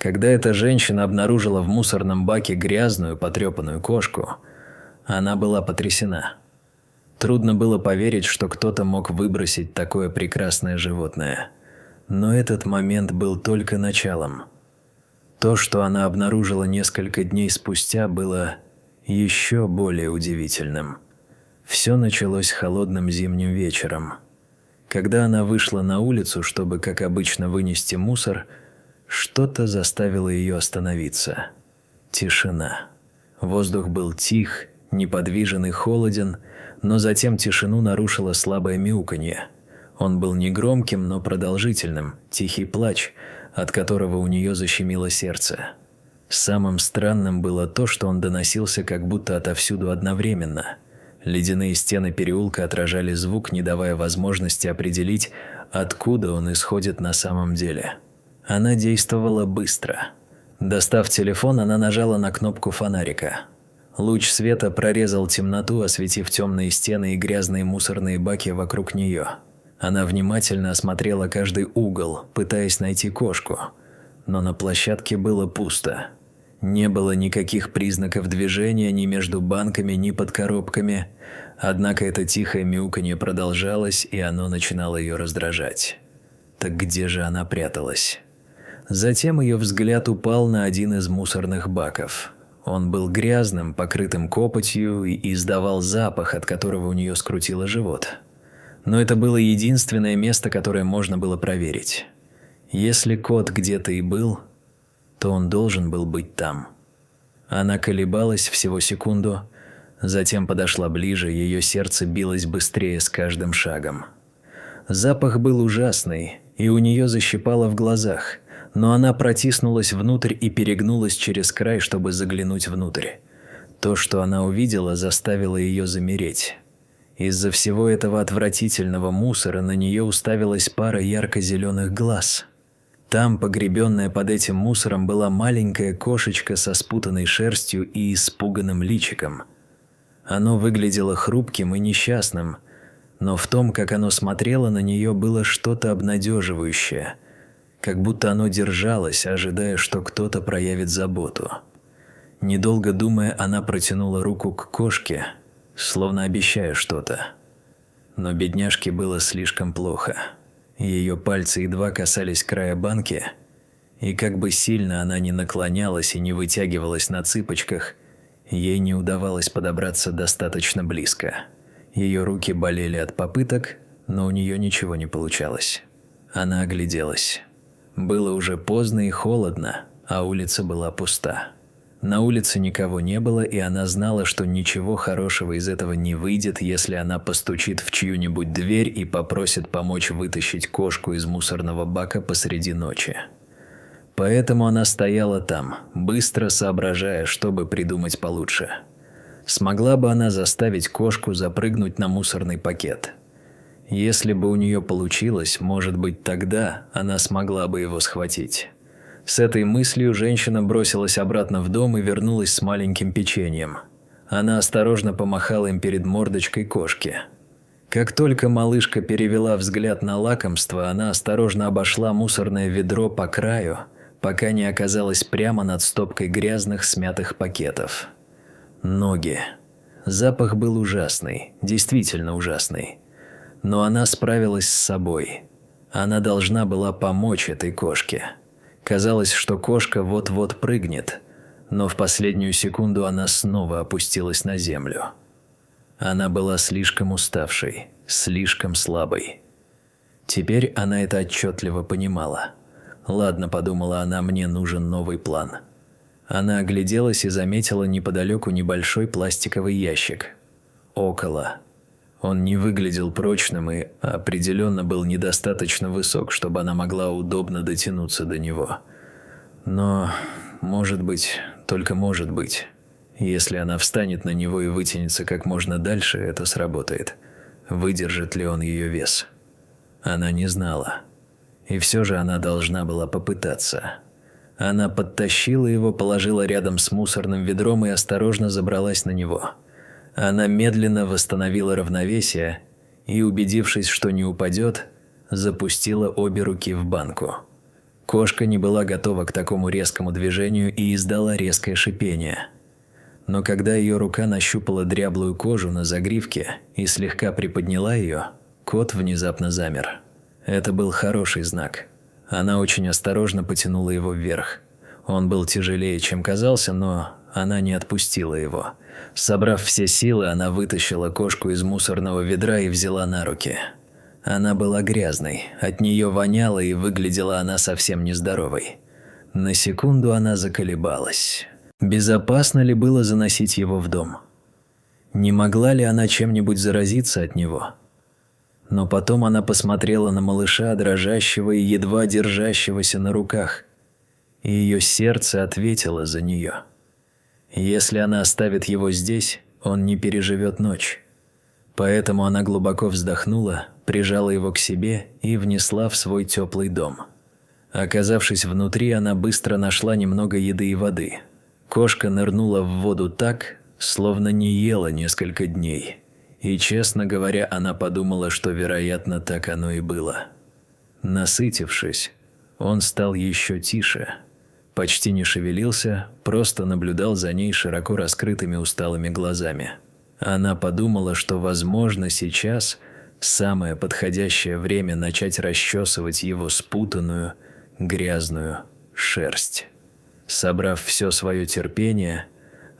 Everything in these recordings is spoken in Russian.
Когда эта женщина обнаружила в мусорном баке грязную, потрепанную кошку, она была потрясена. Трудно было поверить, что кто-то мог выбросить такое прекрасное животное. Но этот момент был только началом. То, что она обнаружила несколько дней спустя, было еще более удивительным. Все началось холодным зимним вечером. Когда она вышла на улицу, чтобы, как обычно, вынести мусор, что-то заставило ее остановиться. Тишина. Воздух был тих, неподвижен и холоден, но затем тишину нарушило слабое мяуканье. Он был негромким, но продолжительным, тихий плач, от которого у нее защемило сердце. Самым странным было то, что он доносился как будто отовсюду одновременно. Ледяные стены переулка отражали звук, не давая возможности определить, откуда он исходит на самом деле. Она действовала быстро. Достав телефон, она нажала на кнопку фонарика. Луч света прорезал темноту, осветив темные стены и грязные мусорные баки вокруг нее. Она внимательно осмотрела каждый угол, пытаясь найти кошку. Но на площадке было пусто. Не было никаких признаков движения ни между банками, ни под коробками. Однако это тихое мяуканье продолжалось, и оно начинало ее раздражать. Так где же она пряталась? Затем ее взгляд упал на один из мусорных баков. Он был грязным, покрытым копотью и издавал запах, от которого у нее скрутило живот. Но это было единственное место, которое можно было проверить. Если кот где-то и был, то он должен был быть там. Она колебалась всего секунду, затем подошла ближе, ее сердце билось быстрее с каждым шагом. Запах был ужасный, и у нее защипало в глазах, но она протиснулась внутрь и перегнулась через край, чтобы заглянуть внутрь. То, что она увидела, заставило ее замереть. Из-за всего этого отвратительного мусора на нее уставилась пара ярко-зеленых глаз. Там, погребенная под этим мусором, была маленькая кошечка со спутанной шерстью и испуганным личиком. Оно выглядело хрупким и несчастным, но в том, как оно смотрело на нее, было что-то обнадеживающее, как будто оно держалось, ожидая, что кто-то проявит заботу. Недолго думая, она протянула руку к кошке, словно обещая что-то. Но бедняжке было слишком плохо. Ее пальцы едва касались края банки, и как бы сильно она ни наклонялась и не вытягивалась на цыпочках, ей не удавалось подобраться достаточно близко. Ее руки болели от попыток, но у нее ничего не получалось. Она огляделась. Было уже поздно и холодно, а улица была пуста. На улице никого не было, и она знала, что ничего хорошего из этого не выйдет, если она постучит в чью-нибудь дверь и попросит помочь вытащить кошку из мусорного бака посреди ночи. Поэтому она стояла там, быстро соображая, чтобы придумать получше. Смогла бы она заставить кошку запрыгнуть на мусорный пакет? Если бы у нее получилось, может быть, тогда она смогла бы его схватить. С этой мыслью женщина бросилась обратно в дом и вернулась с маленьким печеньем. Она осторожно помахала им перед мордочкой кошки. Как только малышка перевела взгляд на лакомство, она осторожно обошла мусорное ведро по краю, пока не оказалась прямо над стопкой грязных смятых пакетов. Ноги. Запах был ужасный, действительно ужасный. Но она справилась с собой. Она должна была помочь этой кошке. Казалось, что кошка вот-вот прыгнет, но в последнюю секунду она снова опустилась на землю. Она была слишком уставшей, слишком слабой. Теперь она это отчетливо понимала. «Ладно», – подумала она, – «мне нужен новый план». Она огляделась и заметила неподалеку небольшой пластиковый ящик. Около. Он не выглядел прочным и определенно был недостаточно высок, чтобы она могла удобно дотянуться до него. Но, может быть, только может быть, если она встанет на него и вытянется как можно дальше, это сработает. Выдержит ли он ее вес? Она не знала. И все же она должна была попытаться. Она подтащила его, положила рядом с мусорным ведром и осторожно забралась на него. Она медленно восстановила равновесие и, убедившись, что не упадет, запустила обе руки в банку. Кошка не была готова к такому резкому движению и издала резкое шипение. Но когда ее рука нащупала дряблую кожу на загривке и слегка приподняла ее, кот внезапно замер. Это был хороший знак. Она очень осторожно потянула его вверх. Он был тяжелее, чем казался, но она не отпустила его. Собрав все силы, она вытащила кошку из мусорного ведра и взяла на руки. Она была грязной, от нее воняло, и выглядела она совсем нездоровой. На секунду она заколебалась. Безопасно ли было заносить его в дом? Не могла ли она чем-нибудь заразиться от него? Но потом она посмотрела на малыша, дрожащего и едва держащегося на руках, и ее сердце ответило за нее. Если она оставит его здесь, он не переживет ночь. Поэтому она глубоко вздохнула, прижала его к себе и внесла в свой теплый дом. Оказавшись внутри, она быстро нашла немного еды и воды. Кошка нырнула в воду так, словно не ела несколько дней. И, честно говоря, она подумала, что, вероятно, так оно и было. Насытившись, он стал еще тише. Почти не шевелился, просто наблюдал за ней широко раскрытыми усталыми глазами. Она подумала, что, возможно, сейчас самое подходящее время начать расчесывать его спутанную, грязную шерсть. Собрав все свое терпение,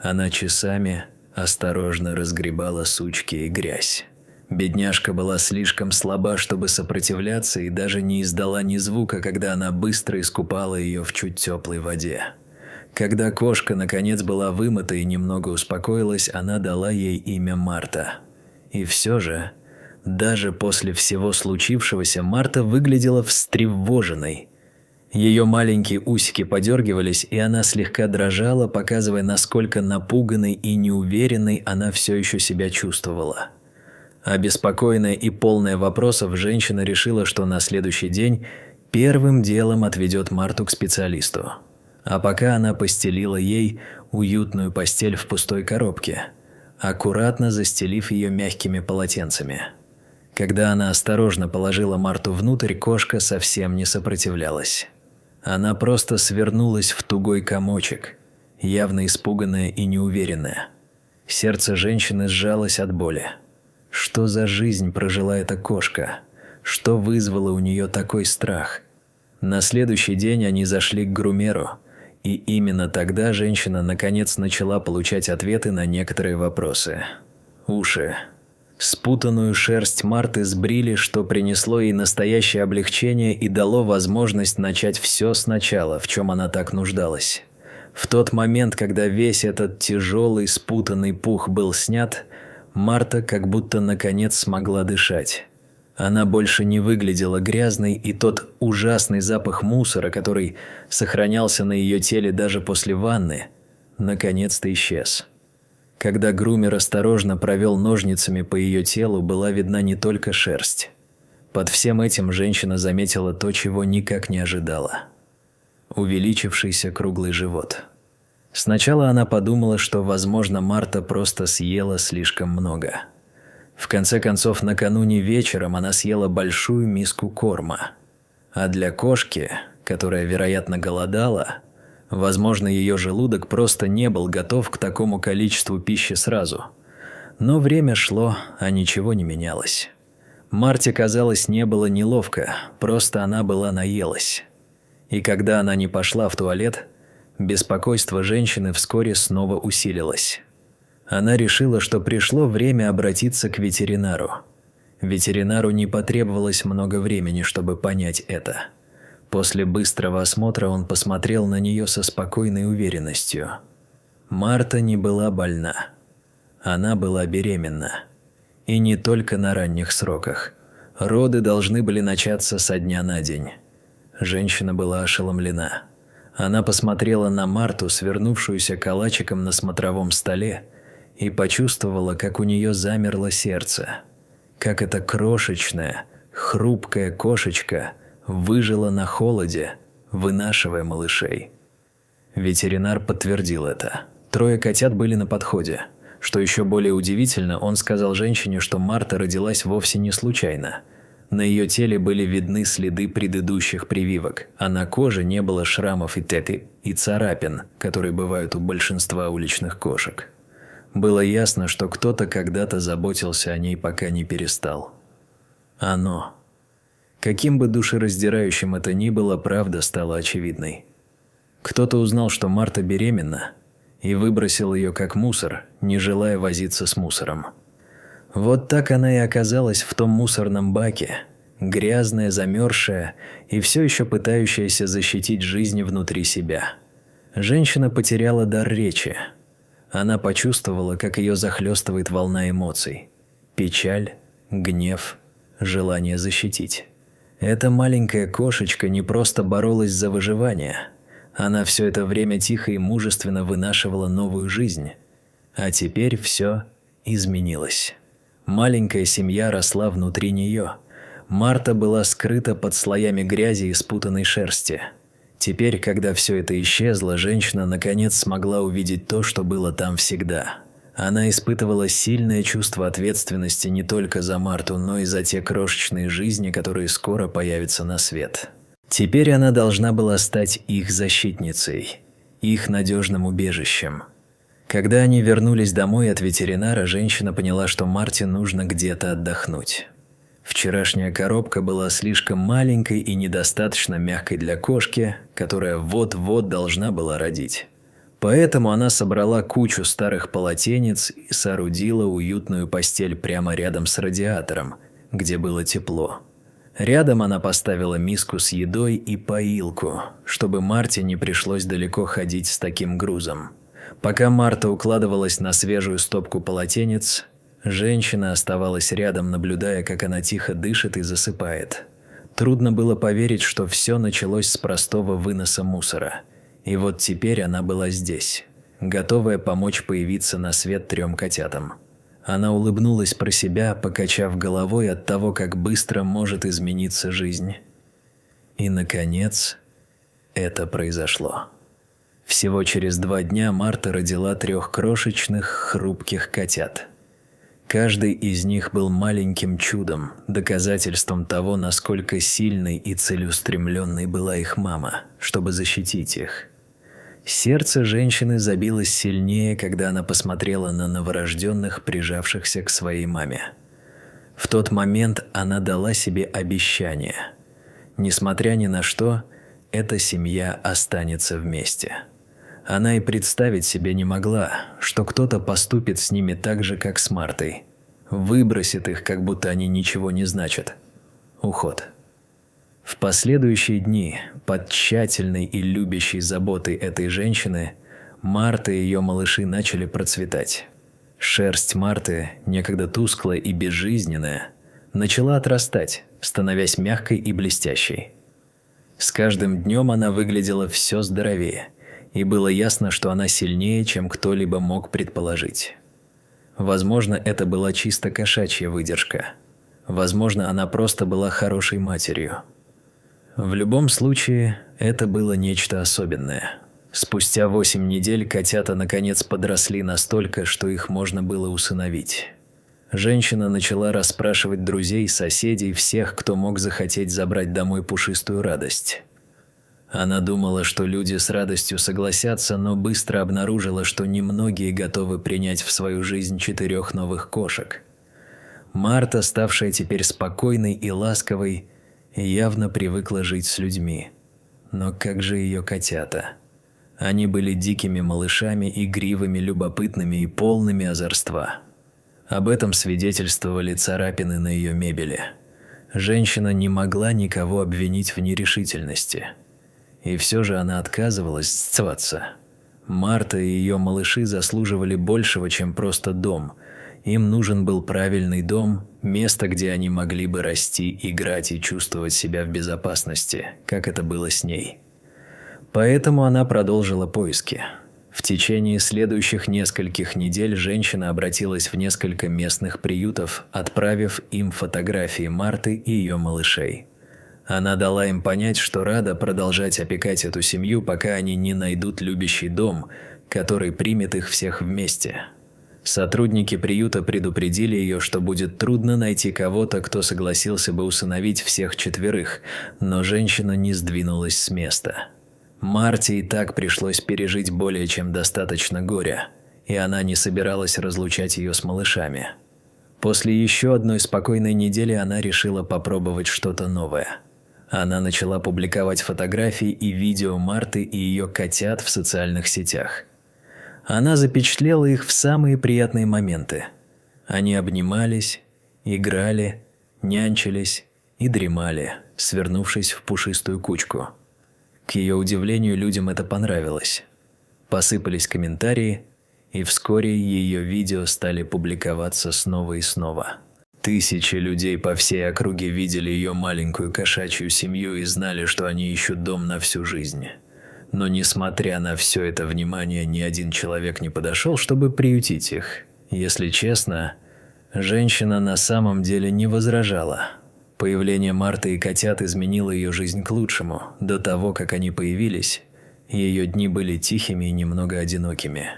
она часами осторожно разгребала сучки и грязь. Бедняжка была слишком слаба, чтобы сопротивляться, и даже не издала ни звука, когда она быстро искупала ее в чуть теплой воде. Когда кошка наконец была вымыта и немного успокоилась, она дала ей имя Марта. И все же, даже после всего случившегося, Марта выглядела встревоженной. Ее маленькие усики подергивались, и она слегка дрожала, показывая, насколько напуганной и неуверенной она все еще себя чувствовала. Обеспокоенная и полная вопросов, женщина решила, что на следующий день первым делом отведет Марту к специалисту. А пока она постелила ей уютную постель в пустой коробке, аккуратно застелив ее мягкими полотенцами. Когда она осторожно положила Марту внутрь, кошка совсем не сопротивлялась. Она просто свернулась в тугой комочек, явно испуганная и неуверенная. Сердце женщины сжалось от боли. Что за жизнь прожила эта кошка? Что вызвало у нее такой страх? На следующий день они зашли к грумеру, и именно тогда женщина наконец начала получать ответы на некоторые вопросы. Уши. Спутанную шерсть Марты сбрили, что принесло ей настоящее облегчение и дало возможность начать все сначала, в чем она так нуждалась. В тот момент, когда весь этот тяжелый спутанный пух был снят, Марта как будто наконец смогла дышать. Она больше не выглядела грязной, и тот ужасный запах мусора, который сохранялся на ее теле даже после ванны, наконец-то исчез. Когда грумер осторожно провел ножницами по ее телу, была видна не только шерсть. Под всем этим женщина заметила то, чего никак не ожидала. Увеличившийся круглый живот. Сначала она подумала, что, возможно, Марта просто съела слишком много. В конце концов, накануне вечером она съела большую миску корма. А для кошки, которая, вероятно, голодала, возможно, ее желудок просто не был готов к такому количеству пищи сразу. Но время шло, а ничего не менялось. Марте, казалось, не было неловко, просто она была наелась. И когда она не пошла в туалет, беспокойство женщины вскоре снова усилилось. Она решила, что пришло время обратиться к ветеринару. Ветеринару не потребовалось много времени, чтобы понять это. После быстрого осмотра он посмотрел на нее со спокойной уверенностью. Марта не была больна. Она была беременна. И не только на ранних сроках. Роды должны были начаться со дня на день. Женщина была ошеломлена. Она посмотрела на Марту, свернувшуюся калачиком на смотровом столе, и почувствовала, как у нее замерло сердце. Как эта крошечная, хрупкая кошечка выжила на холоде, вынашивая малышей. Ветеринар подтвердил это. 3 котят были на подходе. Что еще более удивительно, он сказал женщине, что Марта родилась вовсе не случайно. На ее теле были видны следы предыдущих прививок, а на коже не было шрамов и царапин, которые бывают у большинства уличных кошек. Было ясно, что кто-то когда-то заботился о ней, пока не перестал. Оно. Каким бы душераздирающим это ни было, правда стала очевидной. Кто-то узнал, что Марта беременна, и выбросил ее как мусор, не желая возиться с мусором. Вот так она и оказалась в том мусорном баке, грязная, замерзшая и все еще пытающаяся защитить жизнь внутри себя. Женщина потеряла дар речи. Она почувствовала, как ее захлестывает волна эмоций. Печаль, гнев, желание защитить. Эта маленькая кошечка не просто боролась за выживание. Она все это время тихо и мужественно вынашивала новую жизнь. А теперь все изменилось. Маленькая семья росла внутри нее. Марта была скрыта под слоями грязи и спутанной шерсти. Теперь, когда все это исчезло, женщина наконец смогла увидеть то, что было там всегда. Она испытывала сильное чувство ответственности не только за Марту, но и за те крошечные жизни, которые скоро появятся на свет. Теперь она должна была стать их защитницей, их надежным убежищем. Когда они вернулись домой от ветеринара, женщина поняла, что Марте нужно где-то отдохнуть. Вчерашняя коробка была слишком маленькой и недостаточно мягкой для кошки, которая вот-вот должна была родить. Поэтому она собрала кучу старых полотенец и соорудила уютную постель прямо рядом с радиатором, где было тепло. Рядом она поставила миску с едой и поилку, чтобы Марте не пришлось далеко ходить с таким грузом. Пока Марта укладывалась на свежую стопку полотенец, женщина оставалась рядом, наблюдая, как она тихо дышит и засыпает. Трудно было поверить, что все началось с простого выноса мусора. И вот теперь она была здесь, готовая помочь появиться на свет 3 котятам. Она улыбнулась про себя, покачав головой от того, как быстро может измениться жизнь. И, наконец, это произошло. Всего через 2 дня Марта родила 3 крошечных, хрупких котят. Каждый из них был маленьким чудом, доказательством того, насколько сильной и целеустремленной была их мама, чтобы защитить их. Сердце женщины забилось сильнее, когда она посмотрела на новорожденных, прижавшихся к своей маме. В тот момент она дала себе обещание. Несмотря ни на что, эта семья останется вместе. Она и представить себе не могла, что кто-то поступит с ними так же, как с Мартой. Выбросит их, как будто они ничего не значат. Уход. В последующие дни, под тщательной и любящей заботой этой женщины, Марта и ее малыши начали процветать. Шерсть Марты, некогда тусклая и безжизненная, начала отрастать, становясь мягкой и блестящей. С каждым днем она выглядела все здоровее, и было ясно, что она сильнее, чем кто-либо мог предположить. Возможно, это была чисто кошачья выдержка. Возможно, она просто была хорошей матерью. В любом случае, это было нечто особенное. Спустя 8 недель котята наконец подросли настолько, что их можно было усыновить. Женщина начала расспрашивать друзей, соседей, всех, кто мог захотеть забрать домой пушистую радость. Она думала, что люди с радостью согласятся, но быстро обнаружила, что немногие готовы принять в свою жизнь 4 новых кошек. Марта, ставшая теперь спокойной и ласковой, явно привыкла жить с людьми. Но как же ее котята? Они были дикими малышами, игривыми, любопытными и полными озорства. Об этом свидетельствовали царапины на ее мебели. Женщина не могла никого обвинить в нерешительности. И все же она отказывалась сцеваться. Марта и ее малыши заслуживали большего, чем просто дом. Им нужен был правильный дом, место, где они могли бы расти, играть и чувствовать себя в безопасности, как это было с ней. Поэтому она продолжила поиски. В течение следующих нескольких недель женщина обратилась в несколько местных приютов, отправив им фотографии Марты и ее малышей. Она дала им понять, что рада продолжать опекать эту семью, пока они не найдут любящий дом, который примет их всех вместе. Сотрудники приюта предупредили ее, что будет трудно найти кого-то, кто согласился бы усыновить всех 4, но женщина не сдвинулась с места. Марте и так пришлось пережить более чем достаточно горя, и она не собиралась разлучать ее с малышами. После еще одной спокойной недели она решила попробовать что-то новое. Она начала публиковать фотографии и видео Марты и ее котят в социальных сетях. Она запечатлела их в самые приятные моменты. Они обнимались, играли, нянчились и дремали, свернувшись в пушистую кучку. К ее удивлению, людям это понравилось. Посыпались комментарии, и вскоре ее видео стали публиковаться снова и снова. Тысячи людей по всей округе видели ее маленькую кошачью семью и знали, что они ищут дом на всю жизнь. Но несмотря на все это внимание, ни один человек не подошел, чтобы приютить их. Если честно, женщина на самом деле не возражала. Появление Марты и котят изменило ее жизнь к лучшему. До того, как они появились, ее дни были тихими и немного одинокими.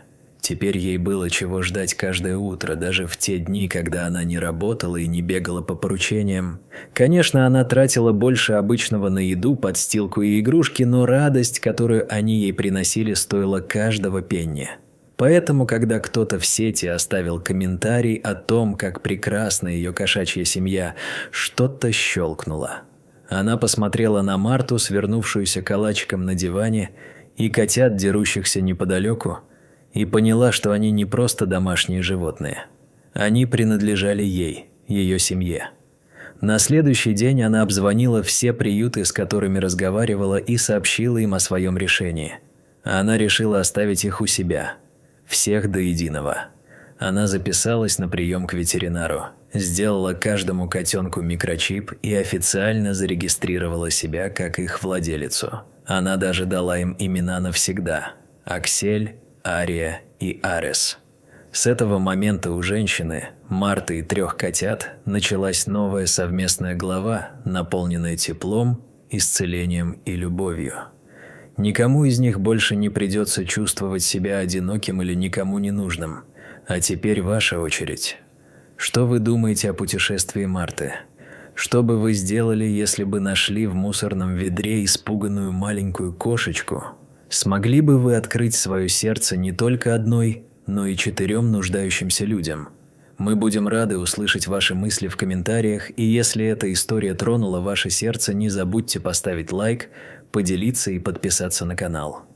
Теперь ей было чего ждать каждое утро, даже в те дни, когда она не работала и не бегала по поручениям. Конечно, она тратила больше обычного на еду, подстилку и игрушки, но радость, которую они ей приносили, стоила каждого пенни. Поэтому, когда кто-то в сети оставил комментарий о том, как прекрасна ее кошачья семья, что-то щелкнуло. Она посмотрела на Марту, свернувшуюся калачиком на диване, и котят, дерущихся неподалеку, и поняла, что они не просто домашние животные. Они принадлежали ей, ее семье. На следующий день она обзвонила все приюты, с которыми разговаривала, и сообщила им о своем решении. Она решила оставить их у себя. Всех до единого. Она записалась на прием к ветеринару, сделала каждому котенку микрочип и официально зарегистрировала себя как их владелицу. Она даже дала им имена навсегда – Аксель, Ария и Арес. С этого момента у женщины, Марты и 3 котят началась новая совместная глава, наполненная теплом, исцелением и любовью. Никому из них больше не придется чувствовать себя одиноким или никому не нужным. А теперь ваша очередь. Что вы думаете о путешествии Марты? Что бы вы сделали, если бы нашли в мусорном ведре испуганную маленькую кошечку? Смогли бы вы открыть свое сердце не только одной, но и 4 нуждающимся людям? Мы будем рады услышать ваши мысли в комментариях, и если эта история тронула ваше сердце, не забудьте поставить лайк, поделиться и подписаться на канал.